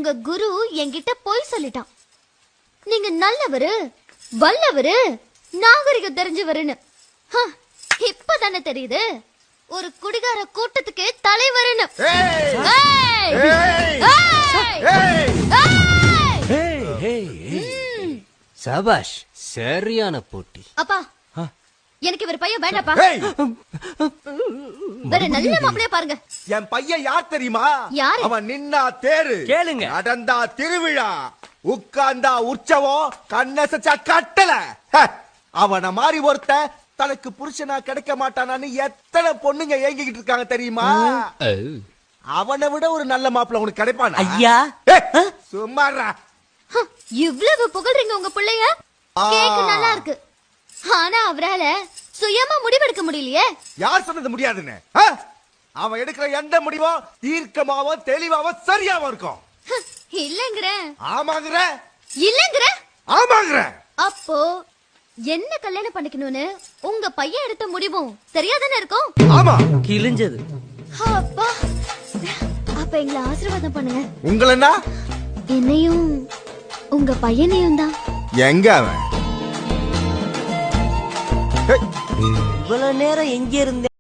உங்க குரு என்கிட்ட போய் சொல்லிட்டான். நீங்க நல்லவரு, வல்லவரு, நாகரிகம் தெரிஞ்சவருன்னு. இப்பதானே தெரியுது ஒரு குடிகார கூட்டத்துக்கு தலைவருன்னு. சபாஷ், சரியான போட்டி. அப்பா, எனக்கு இவர் பையன் வேண்டாப்பா. வேற நல்ல மாப்பிளைய பாருங்க. என் பையன் யார் தெரியுமா? யாரு? அவன் நின்னா தேரு, கேளுங்க. நடந்தா திருவிழா, உட்கார்ந்தா உற்சவம், கண்ணசச்சா கட்டல. அவன மாதிரி ஒருத்த தனக்கு புருஷனா கிடைக்க மாட்டானான்னு எத்தனை பொண்ணுங்க ஏங்கிக்கிட்டு இருக்காங்க தெரியுமா? அவனை விட ஒரு நல்ல மாப்பிள்ள உனக்கு கிடைப்பான் ஐயா. சும்மாறா. இவ்வளவு புகழ்றீங்க உங்க பிள்ளைய, கேக்க நல்லா இருக்கு. ஆனா அவரால சுயமா முடிவெடுக்க முடியலையே. யார் சொன்னது முடியாதுன்னு? அவன் எடுக்கிற எந்த முடிவும் தீர்க்கமாவும் தெளிவாவும் சரியாவும் இருக்கும். இல்லங்கற. ஆமாங்கற. இல்லங்கற. ஆமாங்கற. அப்போ என்ன கல்யாணம் பண்ணிக்கணும்னு உங்க பையன் எடுத்த முடிவும் சரியாதானே இருக்கும்? ஆமா. கிழிஞ்சது. அப்பா, அப்ப எங்களை ஆசீர்வாதம் பண்ணுங்க. உங்களன்னா? என்னையும் உங்க பையனையும் தான். எங்க அவன்? இவ்வளவு நேரம் எங்க இருந்த?